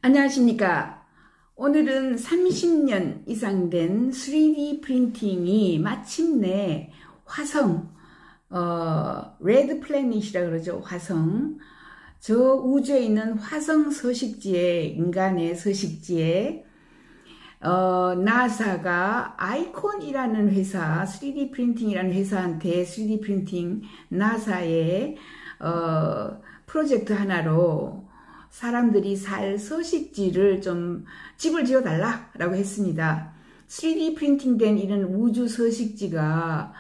안녕하십니까. 오늘은 30년 이상 된 3D 프린팅이 마침내 화성, 레드 플래닛이라 그러죠. 화성. 저 우주에 있는 화성 서식지에, 인간의 서식지에, 나사가 아이콘이라는 회사, 3D 프린팅이라는 회사한테 3D 프린팅, 나사의, 프로젝트 하나로 사람들이 살 서식지를 좀 집을 지어 달라라고 했습니다. 3D 프린팅된 이런 우주 서식지가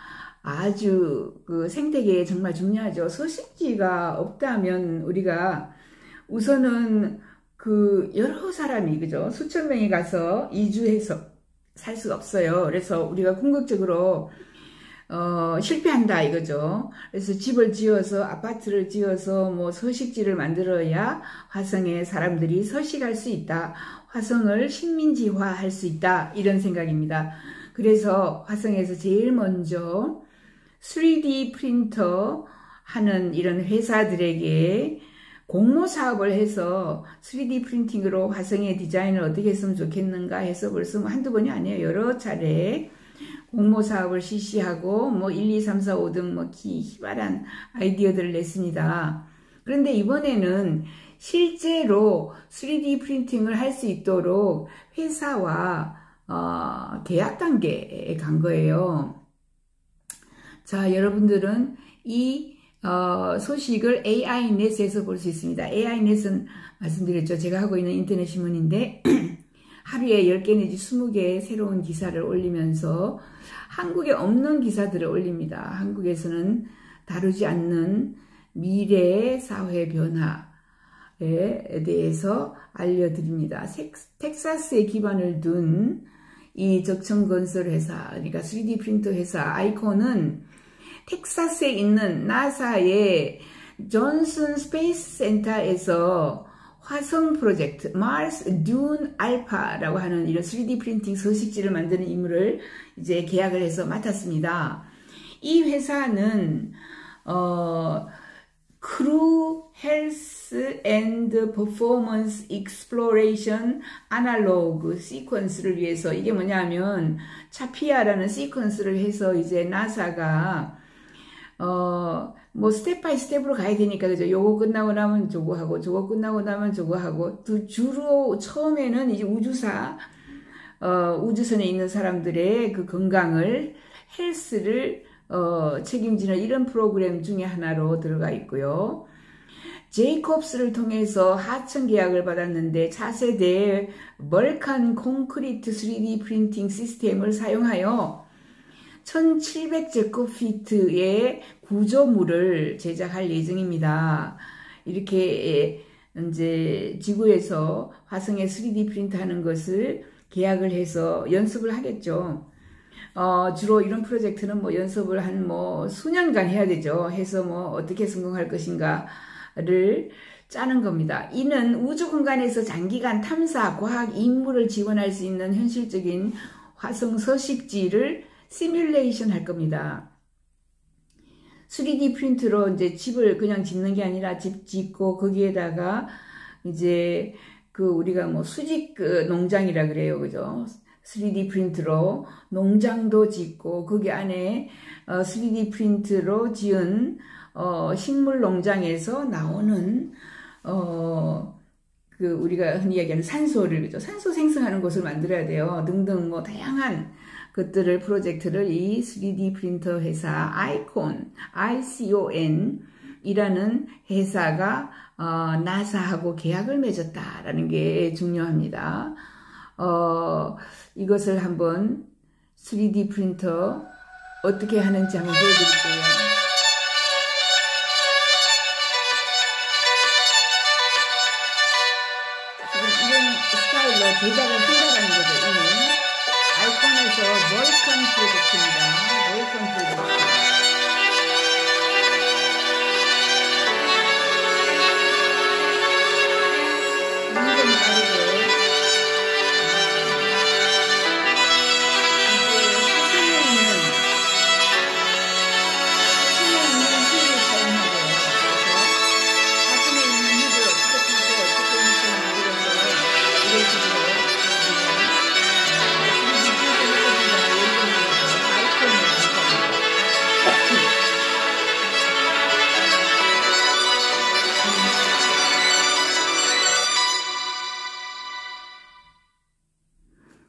아주 그 생태계에 정말 중요하죠. 서식지가 없다면 우리가 우선은 그 여러 사람이 그죠? 수천 명이 가서 이주해서 살 수가 없어요. 그래서 우리가 궁극적으로 실패한다 이거죠. 그래서 집을 지어서 아파트를 지어서 뭐 서식지를 만들어야 화성에 사람들이 서식할 수 있다. 화성을 식민지화 할 수 있다. 이런 생각입니다. 그래서 화성에서 제일 먼저 3D 프린터 하는 이런 회사들에게 공모 사업을 해서 3D 프린팅으로 화성의 디자인을 어떻게 했으면 좋겠는가 해서 벌써 한두 번이 아니에요. 여러 차례 공모 사업을 실시하고 뭐 1, 2, 3, 4, 5 등 뭐 희발한 아이디어들을 냈습니다. 그런데 이번에는 실제로 3D 프린팅을 할 수 있도록 회사와 계약 단계에 간 거예요. 자, 여러분들은 이 소식을 AI넷에서 볼 수 있습니다. AI넷은 말씀드렸죠. 제가 하고 있는 인터넷 신문인데 하루에 10개 내지 20개의 새로운 기사를 올리면서 한국에 없는 기사들을 올립니다. 한국에서는 다루지 않는 미래 사회 변화에 대해서 알려드립니다. 텍사스에 기반을 둔 이 적천건설 회사, 그러니까 3D 프린터 회사 아이콘은 텍사스에 있는 나사의 존슨 스페이스 센터에서 화성 프로젝트, 마스 듄 알파라고 하는 이런 3D 프린팅 서식지를 만드는 임무를 이제 계약을 해서 맡았습니다. 이 회사는, 크루 헬스 앤드 퍼포먼스 익스플로레이션 아날로그 시퀀스를 위해서 이게 뭐냐면 차피아라는 시퀀스를 해서 이제 나사가 뭐 스텝 바이 스텝으로 가야 되니까 그죠. 요거 끝나고 나면 저거 하고 저거 끝나고 나면 저거 하고 주로 처음에는 이제 우주선에 있는 사람들의 그 건강을 헬스를 책임지는 이런 프로그램 중에 하나로 들어가 있고요. 제이콥스를 통해서 하청 계약을 받았는데 차세대 멀칸 콘크리트 3D 프린팅 시스템을 사용하여 1700제곱피트의 구조물을 제작할 예정입니다. 이렇게 이제 지구에서 화성에 3D 프린트 하는 것을 계약을 해서 연습을 하겠죠. 주로 이런 프로젝트는 뭐 연습을 한 뭐 수년간 해야 되죠. 해서 뭐 어떻게 성공할 것인가를 짜는 겁니다. 이는 우주 공간에서 장기간 탐사, 과학, 임무를 지원할 수 있는 현실적인 화성 서식지를 시뮬레이션 할 겁니다. 3D 프린트로 이제 집을 그냥 짓는 게 아니라 집 짓고 거기에다가 이제 그 우리가 뭐 수직 농장이라 그래요. 그죠? 3D 프린트로 농장도 짓고 거기 안에 3D 프린트로 지은 식물 농장에서 나오는 그 우리가 흔히 이야기하는 산소를 그죠? 산소 생성하는 곳을 만들어야 돼요. 등등 뭐 다양한 것들을 프로젝트를 이 3D 프린터 회사 아이콘 ICON 이라는 회사가 나사하고 계약을 맺었다라는 게 중요합니다. 이것을 한번 3D 프린터 어떻게 하는지 한번 보여드릴게요. 지금 이런 스타일로 제작을 한다는 거죠. 이미 아이콘에서 멀컨 프로젝트입니다. 멀컨 프로젝트. 굉장히 빠르게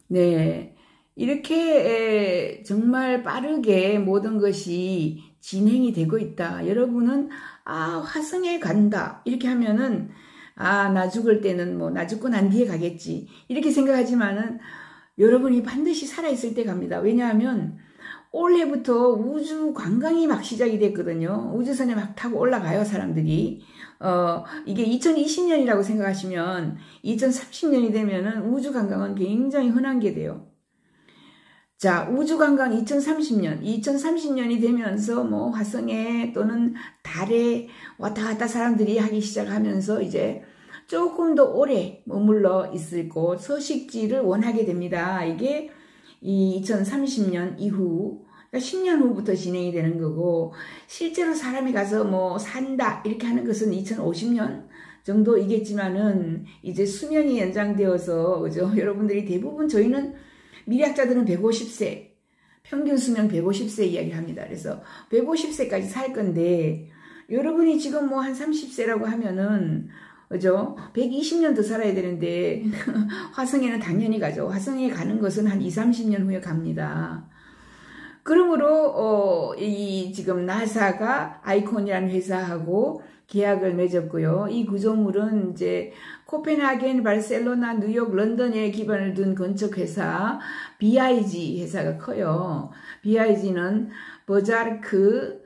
네. 이렇게 정말 빠르게 모든 것이 진행이 되고 있다. 여러분은 화성에 간다 이렇게 하면은 나 죽을 때는 뭐 나 죽고 난 뒤에 가겠지 이렇게 생각하지만은 여러분이 반드시 살아있을 때 갑니다. 왜냐하면 올해부터 우주 관광이 막 시작이 됐거든요. 우주선에 막 타고 올라가요, 사람들이. 이게 2020년이라고 생각하시면 2030년이 되면은 우주 관광은 굉장히 흔한 게 돼요. 자, 우주 관광 2030년이 되면서 뭐 화성에 또는 달에 왔다 갔다 사람들이 하기 시작하면서 이제 조금 더 오래 머물러 있을 곳, 서식지를 원하게 됩니다. 이게 이 2030년 이후, 그러니까 10년 후부터 진행이 되는 거고, 실제로 사람이 가서 뭐 산다, 이렇게 하는 것은 2050년 정도이겠지만은, 이제 수명이 연장되어서, 그죠? 여러분들이 대부분 저희는 미래학자들은 150세, 평균 수명 150세 이야기를 합니다. 그래서 150세까지 살 건데, 여러분이 지금 뭐 한 30세라고 하면은, 그죠? 120년 더 살아야 되는데, 화성에는 당연히 가죠. 화성에 가는 것은 한 20, 30년 후에 갑니다. 그러므로, 지금 나사가 아이콘이라는 회사하고 계약을 맺었고요. 이 구조물은 이제 코펜하겐, 바르셀로나, 뉴욕, 런던에 기반을 둔 건축회사 BIG 회사가 커요. BIG는 버자르크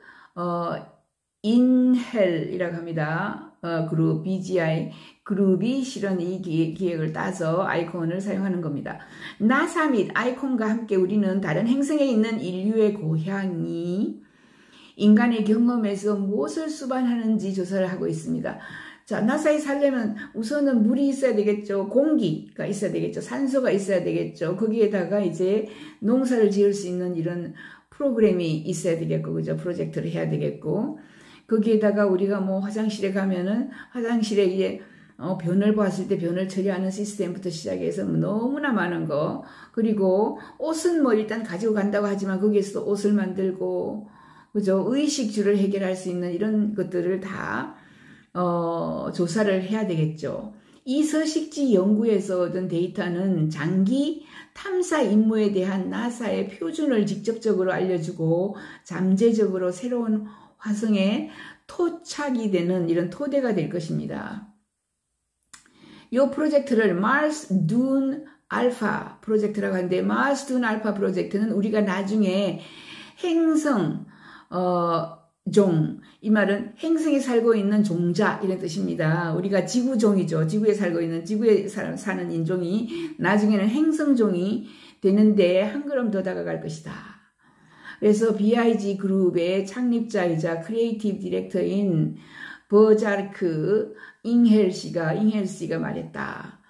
인헬이라고 합니다. 그룹 BGI 그룹이 실은 이 기획을 따서 아이콘을 사용하는 겁니다. 나사 및 아이콘과 함께 우리는 다른 행성에 있는 인류의 고향이 인간의 경험에서 무엇을 수반하는지 조사를 하고 있습니다. 자, 나사에 살려면 우선은 물이 있어야 되겠죠. 공기가 있어야 되겠죠. 산소가 있어야 되겠죠. 거기에다가 이제 농사를 지을 수 있는 이런 프로그램이 있어야 되겠고, 그죠? 프로젝트를 해야 되겠고, 거기에다가 우리가 뭐 화장실에 가면은 화장실에 이제 변을 보았을 때 변을 처리하는 시스템부터 시작해서 뭐 너무나 많은 거, 그리고 옷은 뭐 일단 가지고 간다고 하지만 거기에서 옷을 만들고, 그죠? 의식주를 해결할 수 있는 이런 것들을 다 조사를 해야 되겠죠. 이 서식지 연구에서 얻은 데이터는 장기 탐사 임무에 대한 나사의 표준을 직접적으로 알려주고 잠재적으로 새로운 화성에 토착이 되는 이런 토대가 될 것입니다. 이 프로젝트를 Mars Dune Alpha 프로젝트라고 하는데, Mars Dune Alpha 프로젝트는 우리가 나중에 행성 종, 이 말은 행성에 살고 있는 종자 이런 뜻입니다. 우리가 지구종이죠. 지구에 살고 있는, 지구에 사는 인종이 나중에는 행성종이 되는데 한 걸음 더 다가갈 것이다. 그래서 BIG 그룹의 창립자이자 크리에이티브 디렉터인 버자르크 잉헬씨가 말했다.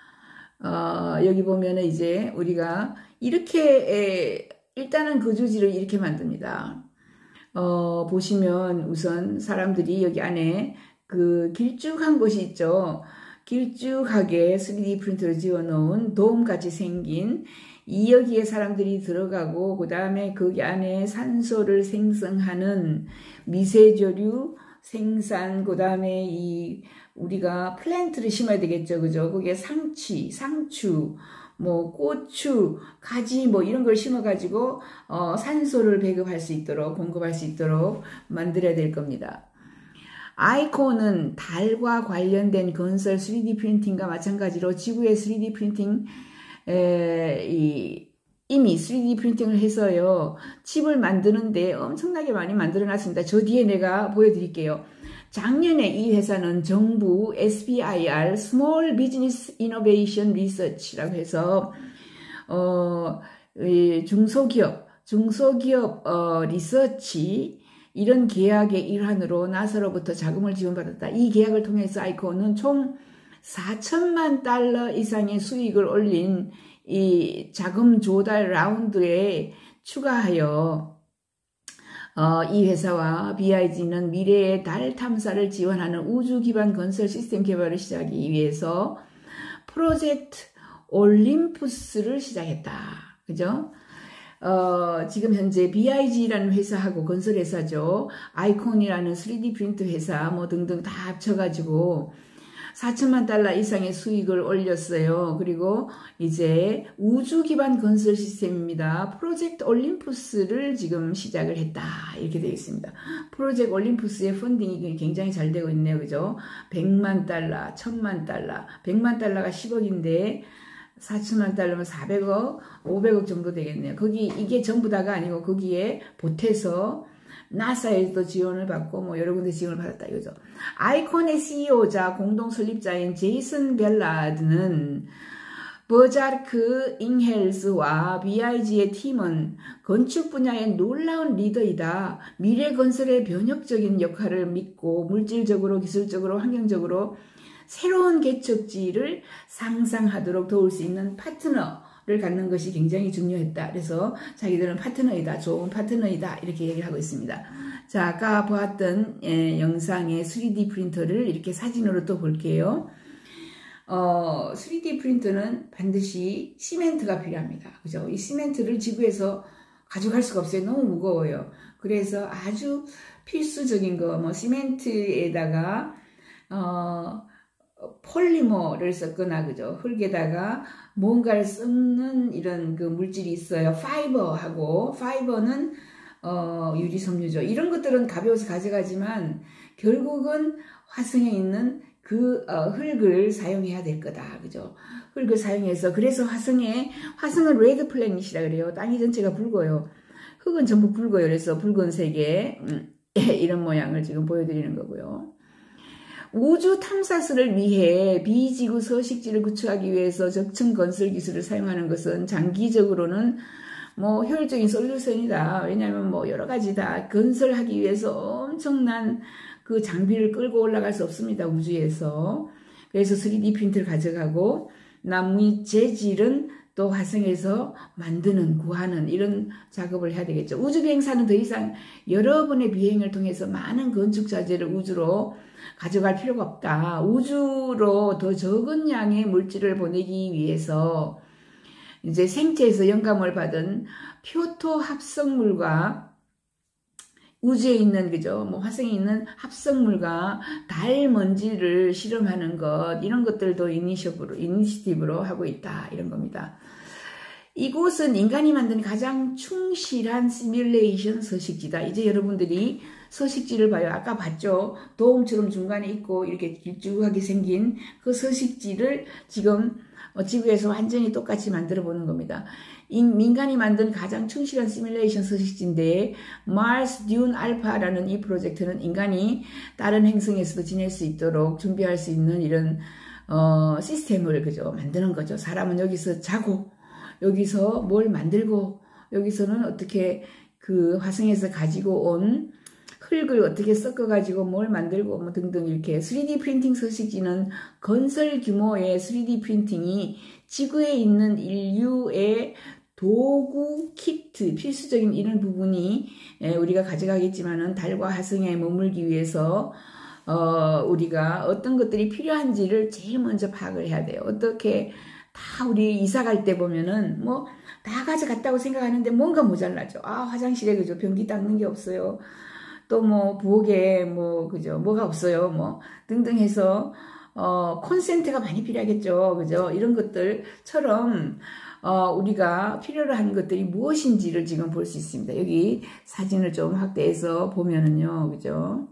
여기 보면은 이제 우리가 이렇게 일단은 거주지를 이렇게 만듭니다. 보시면 우선 사람들이 여기 안에 그 길쭉한 곳이 있죠. 길쭉하게 3D 프린터를 지어놓은 돔같이 생긴 여기에 사람들이 들어가고, 그 다음에 거기 안에 산소를 생성하는 미세조류 생산, 그 다음에 우리가 플랜트를 심어야 되겠죠. 그죠? 거기에 상추, 뭐 고추, 가지 뭐 이런 걸 심어가지고 산소를 공급할 수 있도록 만들어야 될 겁니다. 아이콘은 달과 관련된 건설 3D 프린팅과 마찬가지로 지구의 3D 프린팅 이미 3D 프린팅을 해서요 칩을 만드는데 엄청나게 많이 만들어 놨습니다. 저 뒤에 내가 보여드릴게요. 작년에 이 회사는 정부 SBIR Small Business Innovation Research라고 해서 중소기업 리서치 이런 계약의 일환으로 나사로부터 자금을 지원받았다. 이 계약을 통해서 아이콘은 총 4천만 달러 이상의 수익을 올린 이 자금 조달 라운드에 추가하여 이 회사와 BIG는 미래의 달 탐사를 지원하는 우주 기반 건설 시스템 개발을 시작하기 위해서 프로젝트 올림푸스를 시작했다. 그죠? 지금 현재 BIG라는 회사하고 건설회사죠. 아이콘이라는 3D 프린트 회사 뭐 등등 다 합쳐가지고 4천만 달러 이상의 수익을 올렸어요. 그리고 이제 우주 기반 건설 시스템입니다. 프로젝트 올림푸스를 지금 시작을 했다. 이렇게 되어 있습니다. 프로젝트 올림푸스의 펀딩이 굉장히 잘 되고 있네요. 그죠? 100만 달러, 1000만 달러, 100만 달러가 10억인데 4천만 달러면 400억, 500억 정도 되겠네요. 이게 전부 다가 아니고 거기에 보태서 나사에도 지원을 받고 뭐 여러 군데 지원을 받았다 이거죠. 아이콘의 CEO자 공동 설립자인 제이슨 벨라드는 버자르크 잉헬스와 BIG의 팀은 건축 분야의 놀라운 리더이다. 미래 건설의 변혁적인 역할을 믿고 물질적으로, 기술적으로, 환경적으로 새로운 개척지를 상상하도록 도울 수 있는 파트너를 갖는 것이 굉장히 중요했다. 그래서 자기들은 파트너이다. 좋은 파트너이다. 이렇게 얘기를 하고 있습니다. 자, 아까 보았던 영상의 3D 프린터를 이렇게 사진으로 또 볼게요. 3D 프린터는 반드시 시멘트가 필요합니다. 그죠? 이 시멘트를 지구에서 가져갈 수가 없어요. 너무 무거워요. 그래서 아주 필수적인 거, 뭐 시멘트에다가 폴리머를 섞거나 그죠? 흙에다가 뭔가를 섞는 이런 그 물질이 있어요. 파이버는 유리 섬유죠. 이런 것들은 가벼워서 가져가지만 결국은 화성에 있는 그 흙을 사용해야 될 거다. 그죠? 흙을 사용해서 그래서 화성은 레드 플래닛이라 그래요. 땅이 전체가 붉어요. 흙은 전부 붉어요. 그래서 붉은색의 이런 모양을 지금 보여드리는 거고요. 우주 탐사선을 위해 비지구 서식지를 구축하기 위해서 적층 건설 기술을 사용하는 것은 장기적으로는 뭐 효율적인 솔루션이다. 왜냐하면 뭐 여러 가지 다 건설하기 위해서 엄청난 그 장비를 끌고 올라갈 수 없습니다. 우주에서. 그래서 3D 프린터를 가져가고 나무 재질은 또 화성에서 만드는, 구하는 이런 작업을 해야 되겠죠. 우주 비행사는 더 이상 여러 번의 비행을 통해서 많은 건축 자재를 우주로 가져갈 필요가 없다. 우주로 더 적은 양의 물질을 보내기 위해서 이제 생체에서 영감을 받은 표토 합성물과 우주에 있는, 그죠? 뭐 화성에 있는 합성물과 달 먼지를 실험하는 것, 이런 것들도 이니시티브로 하고 있다. 이런 겁니다. 이곳은 인간이 만든 가장 충실한 시뮬레이션 서식지다. 이제 여러분들이 서식지를 봐요. 아까 봤죠? 도움처럼 중간에 있고 이렇게 길쭉하게 생긴 그 서식지를 지금 지구에서 완전히 똑같이 만들어 보는 겁니다. 민간이 만든 가장 충실한 시뮬레이션 서식지인데 마르스 듄 알파라는 이 프로젝트는 인간이 다른 행성에서도 지낼 수 있도록 준비할 수 있는 이런 시스템을 그죠 만드는 거죠. 사람은 여기서 자고 여기서 뭘 만들고 여기서는 어떻게 그 화성에서 가지고 온 흙을 어떻게 섞어가지고 뭘 만들고 뭐 등등 이렇게 3D 프린팅 서식지는 건설 규모의 3D 프린팅이 지구에 있는 인류의 도구, 키트, 필수적인 이런 부분이 우리가 가져가겠지만은 달과 화성에 머물기 위해서 우리가 어떤 것들이 필요한지를 제일 먼저 파악을 해야 돼요. 어떻게 다 우리 이사 갈 때 보면은 뭐 다 가져갔다고 생각하는데 뭔가 모자라죠. 아, 화장실에 그죠 변기 닦는 게 없어요. 또 뭐 부엌에 뭐 그죠 뭐가 없어요. 뭐 등등 해서 콘센트가 많이 필요하겠죠. 그죠? 이런 것들처럼 우리가 필요로 하는 것들이 무엇인지를 지금 볼 수 있습니다. 여기 사진을 좀 확대해서 보면은요. 그죠?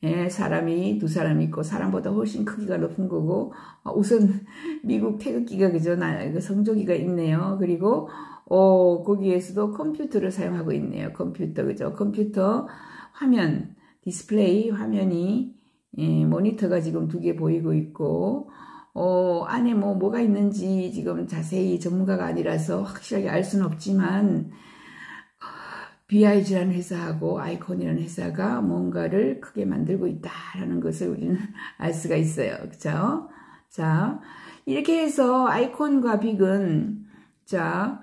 예, 사람이 두 사람 있고 사람보다 훨씬 크기가 높은 거고 우선 미국 태극기가 그죠? 성조기가 있네요. 그리고 거기에서도 컴퓨터를 사용하고 있네요. 컴퓨터 그죠? 컴퓨터 화면 디스플레이 화면이 모니터가 지금 2개 보이고 있고 안에 뭐가 있는지 지금 자세히 전문가가 아니라서 확실하게 알 수는 없지만 BIG라는 회사하고 아이콘이라는 회사가 뭔가를 크게 만들고 있다라는 것을 우리는 알 수가 있어요. 그쵸? 자, 이렇게 해서 아이콘과 빅은 자,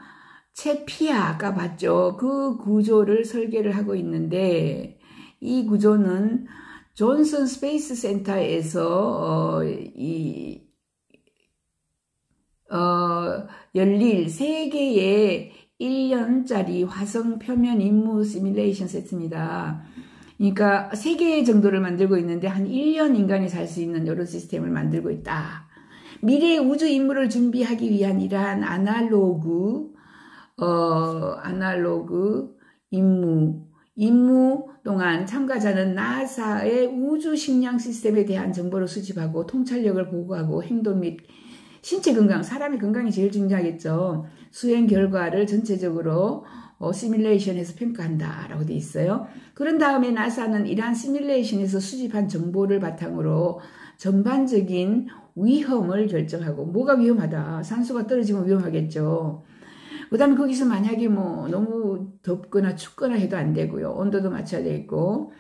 채피아 아까 봤죠? 그 구조를 설계를 하고 있는데 이 구조는 존슨 스페이스 센터에서 열릴 3개의 1년짜리 화성 표면 임무 시뮬레이션 세트입니다. 그러니까 3개 정도를 만들고 있는데 한 1년 인간이 살 수 있는 이런 시스템을 만들고 있다. 미래의 우주 임무를 준비하기 위한 이러한 아날로그 임무 동안 참가자는 나사의 우주 식량 시스템에 대한 정보를 수집하고 통찰력을 보고하고 행동 및 신체 건강, 사람의 건강이 제일 중요하겠죠. 수행 결과를 전체적으로 시뮬레이션에서 평가한다라고 돼 있어요. 그런 다음에 나사는 이러한 시뮬레이션에서 수집한 정보를 바탕으로 전반적인 위험을 결정하고, 뭐가 위험하다, 산소가 떨어지면 위험하겠죠. 그 다음에 거기서 만약에 뭐 너무 덥거나 춥거나 해도 안 되고요. 온도도 맞춰야 되고,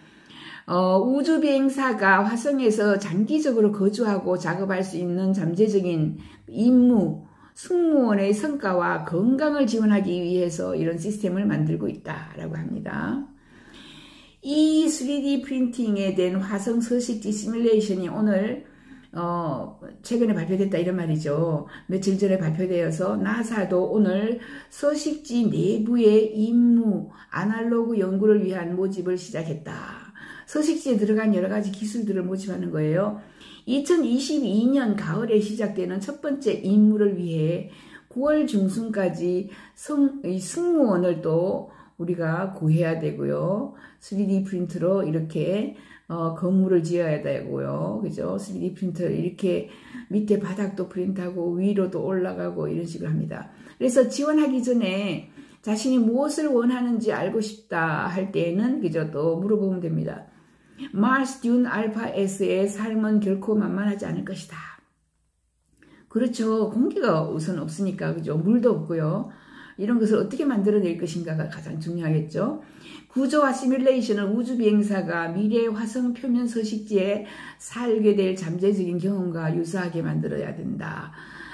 우주비행사가 화성에서 장기적으로 거주하고 작업할 수 있는 잠재적인 임무, 승무원의 성과와 건강을 지원하기 위해서 이런 시스템을 만들고 있다라고 합니다. 이 3D 프린팅에 된 화성 서식지 시뮬레이션이 오늘 최근에 발표됐다 이런 말이죠. 며칠 전에 발표되어서 나사도 오늘 서식지 내부의 임무, 아날로그 연구를 위한 모집을 시작했다. 서식지에 들어간 여러 가지 기술들을 모집하는 거예요. 2022년 가을에 시작되는 첫 번째 임무를 위해 9월 중순까지 승무원을 또 우리가 구해야 되고요. 3D 프린터로 이렇게 건물을 지어야 되고요. 그죠? 3D 프린터 이렇게 밑에 바닥도 프린트하고 위로도 올라가고 이런 식으로 합니다. 그래서 지원하기 전에 자신이 무엇을 원하는지 알고 싶다 할 때에는 그죠? 또 물어보면 됩니다. 마스 듄 알파 S의 삶은 결코 만만하지 않을 것이다. 그렇죠. 공기가 우선 없으니까 그죠? 물도 없고요. 이런 것을 어떻게 만들어낼 것인가가 가장 중요하겠죠. 구조와 시뮬레이션을 우주비행사가 미래의 화성 표면 서식지에 살게 될 잠재적인 경험과 유사하게 만들어야 된다.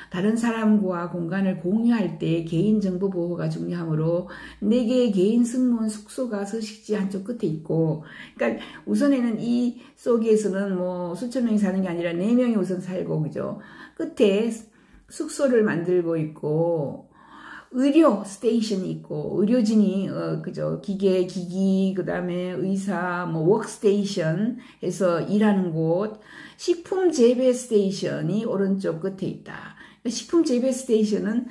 다른 사람과 공간을 공유할 때 개인정보 보호가 중요하므로 4개의 개인 승무원 숙소가 서식지 한쪽 끝에 있고, 그러니까 우선에는 이 속에서는 뭐 수천 명이 사는 게 아니라 4명이 우선 살고, 그죠? 끝에 숙소를 만들고 있고, 의료 스테이션이 있고, 의료진이 그죠? 기기, 그다음에 의사, 뭐 워크스테이션 해서 일하는 곳, 식품 재배 스테이션이 오른쪽 끝에 있다. 식품 재배 스테이션은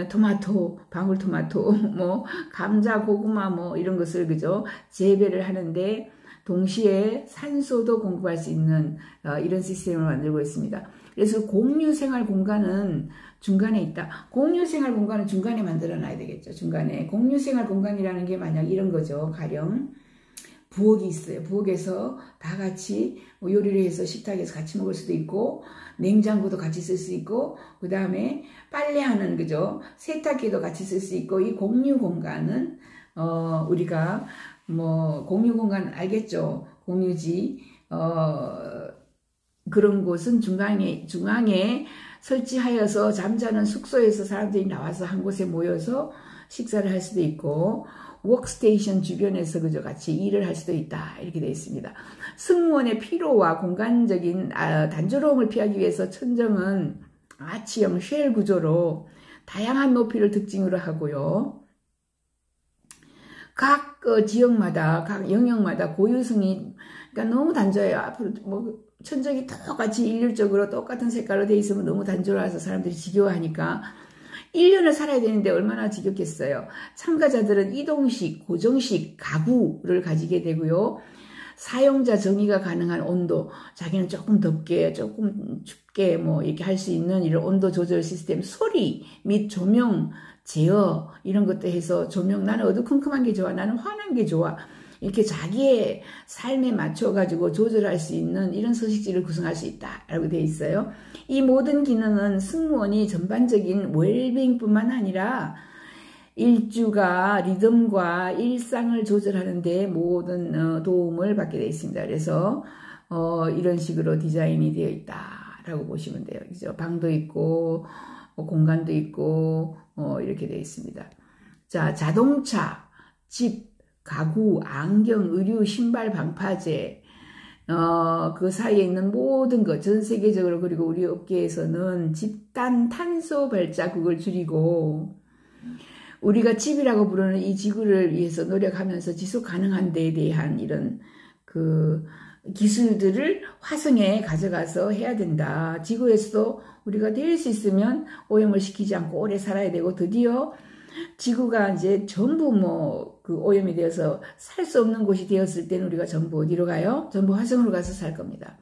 토마토, 방울토마토, 뭐 감자, 고구마 뭐 이런 것을 그죠? 재배를 하는데 동시에 산소도 공급할 수 있는 이런 시스템을 만들고 있습니다. 그래서 공유생활 공간은 중간에 있다. 공유생활 공간은 중간에 만들어 놔야 되겠죠. 중간에. 공유생활 공간이라는 게 만약 이런 거죠. 가령 부엌이 있어요. 부엌에서 다 같이 요리를 해서 식탁에서 같이 먹을 수도 있고, 냉장고도 같이 쓸 수 있고, 그 다음에 빨래하는 그죠? 세탁기도 같이 쓸 수 있고, 이 공유 공간은 우리가 뭐 공유 공간 알겠죠? 공유지 그런 곳은 중앙에 설치하여서 잠자는 숙소에서 사람들이 나와서 한 곳에 모여서 식사를 할 수도 있고, 워크스테이션 주변에서 그저 같이 일을 할 수도 있다 이렇게 되어 있습니다. 승무원의 피로와 공간적인 단조로움을 피하기 위해서 천정은 아치형 쉘 구조로 다양한 높이를 특징으로 하고요. 각 지역마다 각 영역마다 고유성이 그러니까 너무 단조해요. 앞으로 뭐 천정이 똑같이 일률적으로 똑같은 색깔로 되어 있으면 너무 단조로워서 사람들이 지겨워하니까 1년을 살아야 되는데 얼마나 지겹겠어요. 참가자들은 이동식, 고정식 가구를 가지게 되고요. 사용자 정의가 가능한 온도, 자기는 조금 덥게, 조금 춥게 뭐 이렇게 할 수 있는 이런 온도 조절 시스템, 소리 및 조명, 제어 이런 것도 해서 조명, 나는 어두컴컴한 게 좋아, 나는 환한 게 좋아. 이렇게 자기의 삶에 맞춰가지고 조절할 수 있는 이런 서식지를 구성할 수 있다라고 되어 있어요. 이 모든 기능은 승무원이 전반적인 웰빙뿐만 아니라 일주가 리듬과 일상을 조절하는 데 모든 도움을 받게 되어 있습니다. 그래서 이런 식으로 디자인이 되어 있다라고 보시면 돼요. 그죠? 방도 있고 공간도 있고 이렇게 되어 있습니다. 자, 자동차, 집, 가구, 안경, 의류, 신발, 방파제 그 사이에 있는 모든 것, 전 세계적으로 그리고 우리 업계에서는 집단 탄소 발자국을 줄이고 우리가 집이라고 부르는 이 지구를 위해서 노력하면서 지속 가능한 데에 대한 이런 그 기술들을 화성에 가져가서 해야 된다. 지구에서도 우리가 될 수 있으면 오염을 시키지 않고 오래 살아야 되고, 드디어 지구가 이제 전부 뭐 그 오염이 되어서 살 수 없는 곳이 되었을 때는 우리가 전부 어디로 가요? 전부 화성으로 가서 살 겁니다.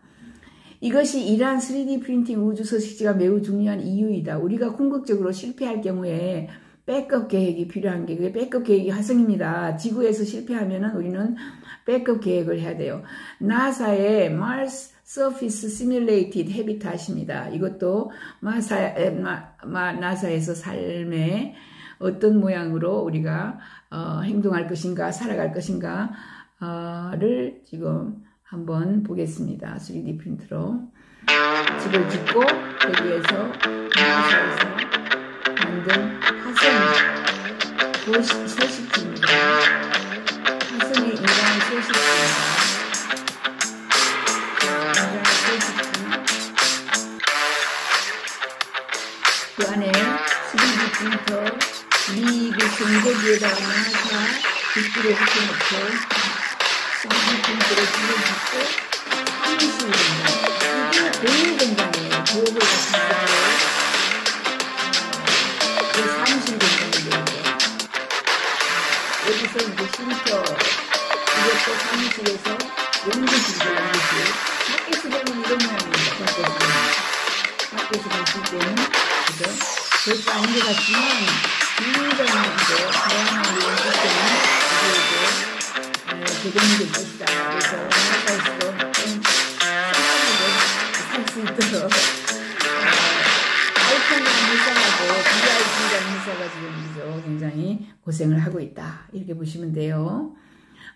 이것이 이러한 3D 프린팅 우주 서식지가 매우 중요한 이유이다. 우리가 궁극적으로 실패할 경우에 백업 계획이 필요한 게, 그게 백업 계획이 화성입니다. 지구에서 실패하면은 우리는 백업 계획을 해야 돼요. 나사의 Mars Surface Simulated Habitat입니다. 이것도 나사에서 삶의 어떤 모양으로 우리가 행동할 것인가, 살아갈 것인가를 지금 한번 보겠습니다. 3D 프린트로 집을 짓고 거기에서 나사에서 만든 화성 서식지입니다. 화성의 인간 서식지입니다. 인간 서식지. 그 안에 3D 프린터 미국 전거지에다가 나사 빗줄에 붙여놓고 3D 프린터로 집을 짓고 사무실입니다. 이게 고유 공간이에요. 부엌을 같은 경우에 그 사무실 공간이에요. 여기서 이제 쉼터, 이것도 사무실에서 연구실이죠, 연구실. 밖에서 보면 이런 모양입니다. 밖에서 봤을 때는, 그죠? 별거 아닌 것 같지만, 굉장히 다양한 이런 시스템이 제공이 될 것이다. 그래서 나라에서도 좀 살 수 있도록 아이콘이라는 회사하고 BIG라는 회사가 지금 굉장히 고생을 하고 있다. 이렇게 보시면 돼요.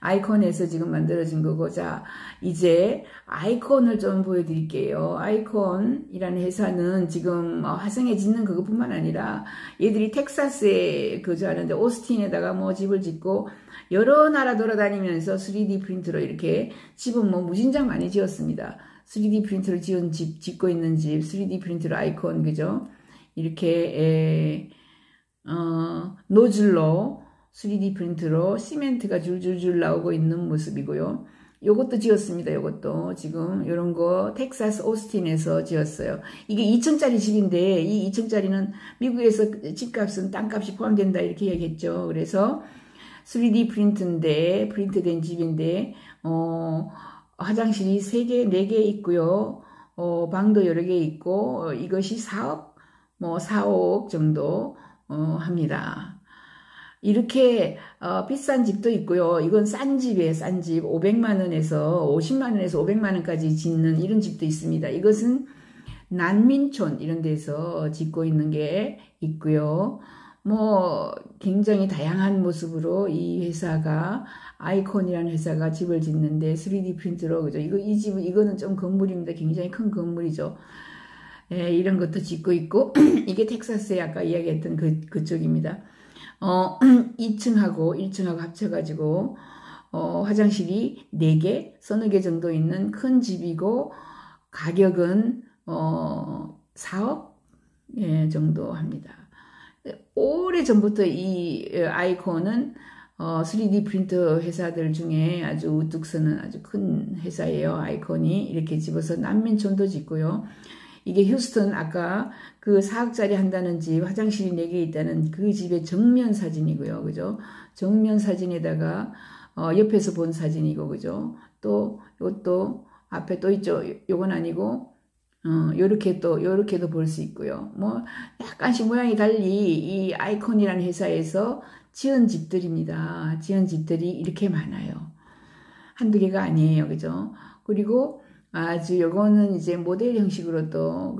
아이콘에서 지금 만들어진 거고, 자, 이제 아이콘을 좀 보여드릴게요. 아이콘이라는 회사는 지금 화성에 짓는 그것뿐만 아니라 얘들이 텍사스에 거주하는데 오스틴에다가 뭐 집을 짓고 여러 나라 돌아다니면서 3D 프린트로 이렇게 집은 뭐 무진장 많이 지었습니다. 3D 프린트로 지은 집, 짓고 있는 집, 3D 프린트로 아이콘, 그죠? 이렇게 노즐로 3D 프린트로 시멘트가 줄줄줄 나오고 있는 모습이고요. 요것도 지었습니다. 요것도 지금 요런 거 텍사스 오스틴에서 지었어요. 이게 2층짜리 집인데 이 2층짜리는 미국에서 집값은 땅값이 포함된다 이렇게 얘기했죠. 그래서 3D 프린트인데 프린트된 집인데 화장실이 3개, 4개 있고요. 방도 여러 개 있고 이것이 4억, 뭐 4억 정도 합니다. 이렇게 비싼 집도 있고요. 이건 싼 집이에요. 싼 집. 500만원에서 50만원에서 500만원까지 짓는 이런 집도 있습니다. 이것은 난민촌 이런 데서 짓고 있는 게 있고요. 뭐 굉장히 다양한 모습으로 이 회사가 아이콘이라는 회사가 집을 짓는데 3D 프린트로, 그죠? 이거는 좀 건물입니다. 굉장히 큰 건물이죠. 예, 이런 것도 짓고 있고 이게 텍사스에 아까 이야기했던 그쪽입니다. 2층하고 1층하고 합쳐가지고 화장실이 4개, 서너 개 정도 있는 큰 집이고 가격은 4억 정도 합니다. 오래전부터 이 아이콘은 3D 프린터 회사들 중에 아주 우뚝 서는 아주 큰 회사예요. 아이콘이 이렇게 집어서 난민촌도 짓고요. 이게 휴스턴 아까 그 4억짜리 한다는 집, 화장실이 4개 있다는 그 집의 정면 사진이고요. 그죠? 정면 사진에다가 옆에서 본 사진이고, 그죠? 또 이것도 앞에 또 있죠. 요건 아니고 요렇게도 볼 수 있고요. 뭐 약간씩 모양이 달리 이 아이콘이라는 회사에서 지은 집들입니다. 지은 집들이 이렇게 많아요. 한두 개가 아니에요. 그죠? 그리고 아주 요거는 이제 모델 형식으로 또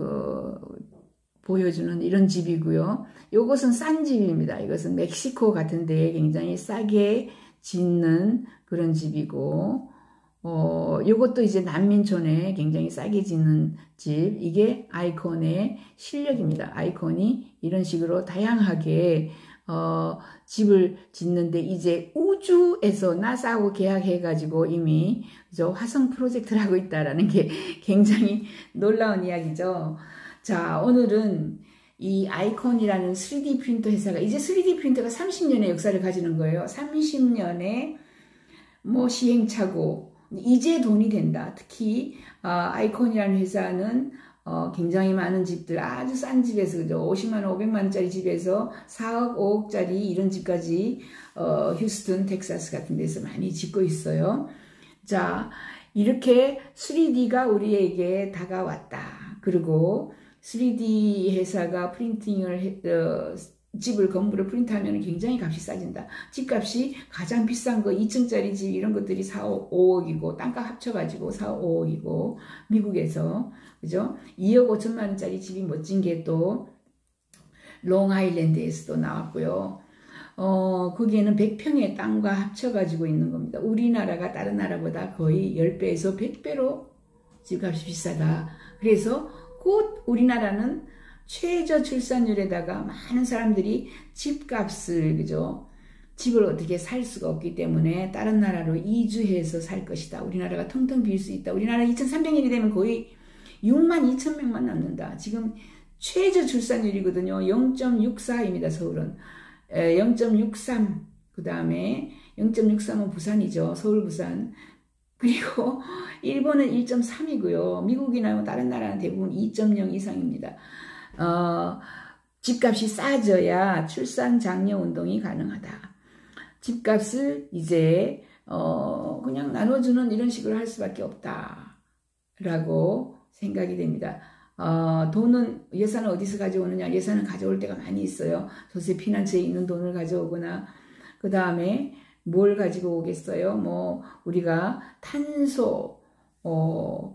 보여주는 이런 집이고요. 요것은 싼 집입니다. 이것은 멕시코 같은 데에 굉장히 싸게 짓는 그런 집이고, 요것도 이제 난민촌에 굉장히 싸게 짓는 집. 이게 아이콘의 실력입니다. 아이콘이 이런 식으로 다양하게 집을 짓는데 이제 우주에서 나사하고 계약해가지고 이미 그죠? 화성 프로젝트를 하고 있다라는 게 굉장히 놀라운 이야기죠. 자, 오늘은 이 아이콘이라는 3D 프린터 회사가 이제 3D 프린터가 30년의 역사를 가지는 거예요. 30년의 뭐 시행착오, 이제 돈이 된다. 특히 아이콘이라는 회사는 굉장히 많은 집들, 아주 싼 집에서, 그죠? 50만 원, 500만 원짜리 집에서 4억, 5억짜리 이런 집까지 휴스턴, 텍사스 같은 데서 많이 짓고 있어요. 자, 이렇게 3D가 우리에게 다가왔다. 그리고 3D 회사가 프린팅을 집을 건물을 프린트하면 굉장히 값이 싸진다. 집값이 가장 비싼 거 2층짜리 집 이런 것들이 4억, 5억이고 땅값 합쳐가지고 4억, 5억이고 미국에서 그죠? 2억 5천만 원짜리 집이 멋진 게 또 롱아일랜드에서도 나왔고요. 거기에는 100평의 땅과 합쳐가지고 있는 겁니다. 우리나라가 다른 나라보다 거의 10배에서 100배로 집값이 비싸다. 그래서 곧 우리나라는 최저 출산율에다가 많은 사람들이 집값을, 그죠? 집을 어떻게 살 수가 없기 때문에 다른 나라로 이주해서 살 것이다. 우리나라가 텅텅 빌 수 있다. 우리나라 2300년이 되면 거의 6만 2천 명만 남는다. 지금 최저 출산율이거든요. 0.64입니다. 서울은. 0.63. 그 다음에 0.63은 부산이죠. 서울, 부산. 그리고 일본은 1.3이고요. 미국이나 다른 나라는 대부분 2.0 이상입니다. 집값이 싸져야 출산 장려 운동이 가능하다. 집값을 이제 그냥 나눠주는 이런 식으로 할 수밖에 없다라고 생각이 됩니다. 돈은, 예산을 어디서 가져오느냐? 예산을 가져올 때가 많이 있어요. 조세 피난처에 있는 돈을 가져오거나, 그 다음에 뭘 가지고 오겠어요? 뭐 우리가 탄소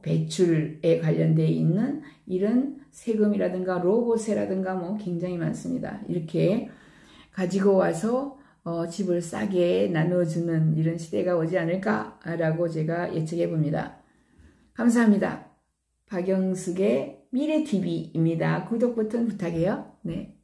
배출에 관련되어 있는 이런 세금이라든가 로고세라든가 뭐 굉장히 많습니다. 이렇게 가지고 와서 집을 싸게 나눠주는 이런 시대가 오지 않을까라고 제가 예측해 봅니다. 감사합니다. 박영숙의 미래TV입니다. 구독 버튼 부탁해요. 네.